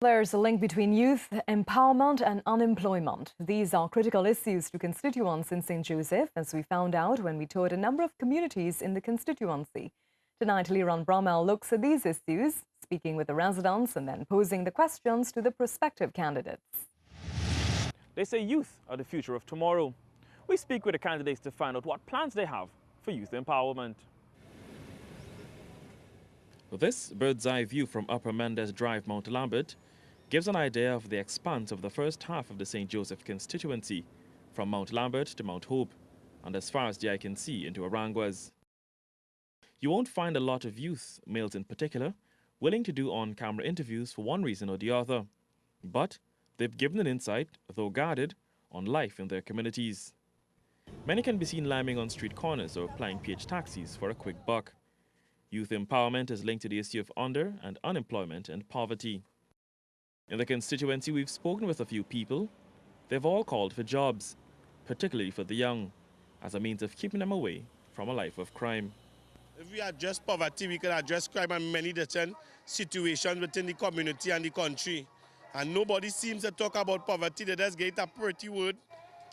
There's a link between youth empowerment and unemployment. These are critical issues to constituents in St. Joseph, as we found out when we toured a number of communities in the constituency. Tonight, Liran Bromell looks at these issues, speaking with the residents and then posing the questions to the prospective candidates. They say youth are the future of tomorrow. We speak with the candidates to find out what plans they have for youth empowerment. This bird's-eye view from Upper Mendes Drive, Mount Lambert, gives an idea of the expanse of the first half of the St. Joseph constituency, from Mount Lambert to Mount Hope, and as far as the eye can see into Aranguas. You won't find a lot of youth, males in particular, willing to do on-camera interviews for one reason or the other. But they've given an insight, though guarded, on life in their communities. Many can be seen lambing on street corners or plying PH taxis for a quick buck. Youth empowerment is linked to the issue of under- and unemployment and poverty. In the constituency, we've spoken with a few people. They've all called for jobs, particularly for the young, as a means of keeping them away from a life of crime. If we address poverty, we can address crime and many different situations within the community and the country. And nobody seems to talk about poverty. They just get a pretty word,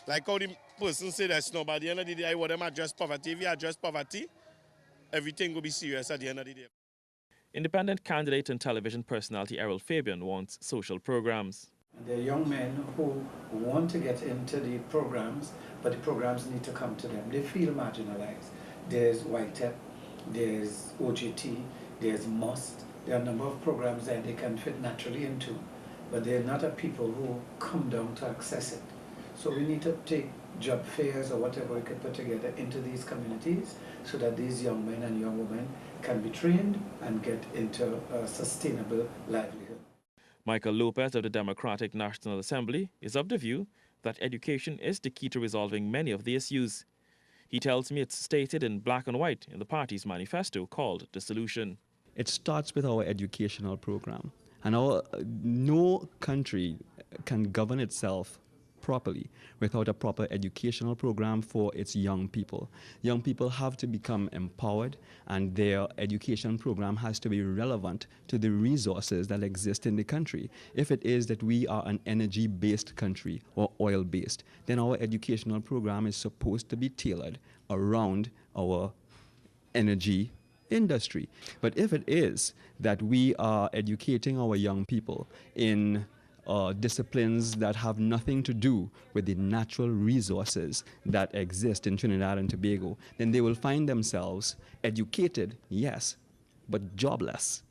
like how the person said that's no, but at the end of the day, I want them to address poverty. If we address poverty, everything will be serious at the end of the day. Independent candidate and television personality Errol Fabian wants social programs. There are young men who want to get into the programs, but the programs need to come to them. They feel marginalized. There's YTEP, there's OGT, there's MUST. There are a number of programs that they can fit naturally into, but they're not a people who come down to access it. So we need to take job fairs or whatever we could put together into these communities so that these young men and young women can be trained and get into a sustainable livelihood. Michael Lopez of the Democratic National Assembly is of the view that education is the key to resolving many of the issues. He tells me it's stated in black and white in the party's manifesto called The Solution. It starts with our educational program. And no country can govern itself properly without a proper educational program for its young people. Young people have to become empowered, and their education program has to be relevant to the resources that exist in the country. If it is that we are an energy-based country or oil-based, then our educational program is supposed to be tailored around our energy industry. But if it is that we are educating our young people in disciplines that have nothing to do with the natural resources that exist in Trinidad and Tobago, then they will find themselves educated, yes, but jobless.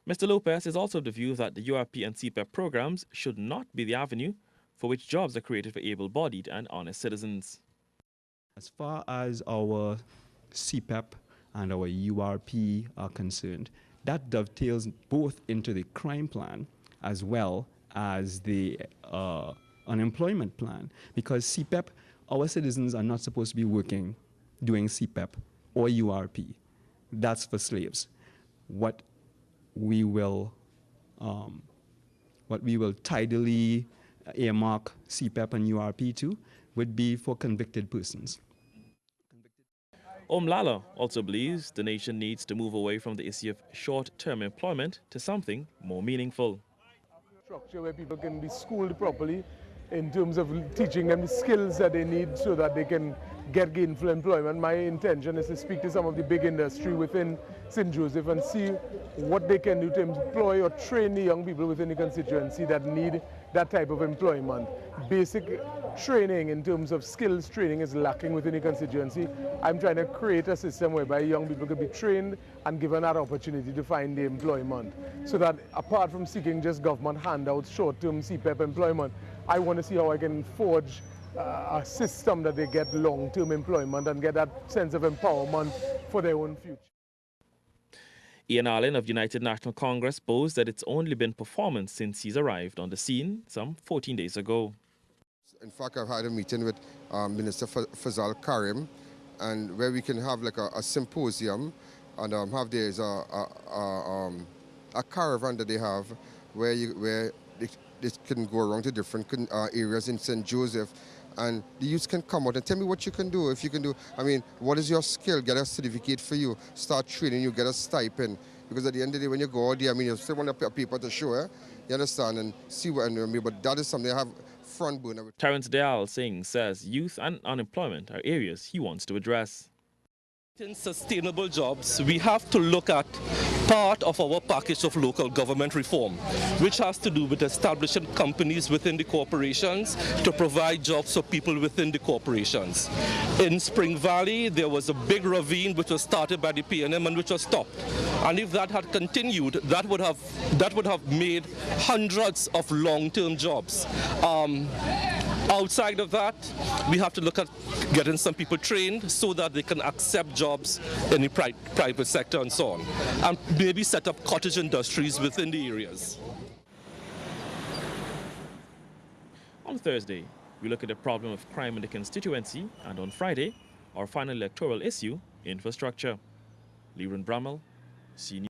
Mr. Lopez is also of the view that the URP and CPEP programs should not be the avenue for which jobs are created for able-bodied and honest citizens. As far as our CPEP and our URP are concerned, that dovetails both into the crime plan as well as the unemployment plan, because CPEP, our citizens are not supposed to be working doing CPEP or URP. That's for slaves. What we will tidily earmark CPEP and URP to would be for convicted persons. Omlala also believes the nation needs to move away from the issue of short-term employment to something more meaningful. Structure where people can be schooled properly in terms of teaching them the skills that they need so that they can get gainful employment. My intention is to speak to some of the big industry within St. Joseph and see what they can do to employ or train the young people within the constituency that need that type of employment. Basic training in terms of skills training is lacking within the constituency. I'm trying to create a system whereby young people can be trained and given that opportunity to find the employment. So that apart from seeking just government handouts, short-term CPEP employment, I want to see how I can forge a system that they get long-term employment and get that sense of empowerment for their own future. Ian Allen of United National Congress boasts that it's only been performance since he's arrived on the scene some 14 days ago. In fact, I've had a meeting with Minister Fazal Karim, and where we can have like a symposium and have there's a caravan that they have where they can go around to different areas in St. Joseph, and the youth can come out and tell me what you can do. If you can do, I mean, what is your skill? Get a certificate for you, start training you, get a stipend. Because at the end of the day, when you go out there, I mean, you still want a paper to show, you understand, and see what I mean. But that is something I have front burner. Terence Dayal Singh says youth and unemployment are areas he wants to address. In sustainable jobs, we have to look at part of our package of local government reform, which has to do with establishing companies within the corporations to provide jobs for people within the corporations. In Spring Valley, there was a big ravine which was started by the PNM and which was stopped. And if that had continued, that would have made hundreds of long-term jobs. Outside of that, we have to look at getting some people trained so that they can accept jobs in the private sector and so on, and maybe set up cottage industries within the areas. On Thursday, we look at the problem of crime in the constituency, and on Friday, our final electoral issue, infrastructure. Leron Brammel, CNews.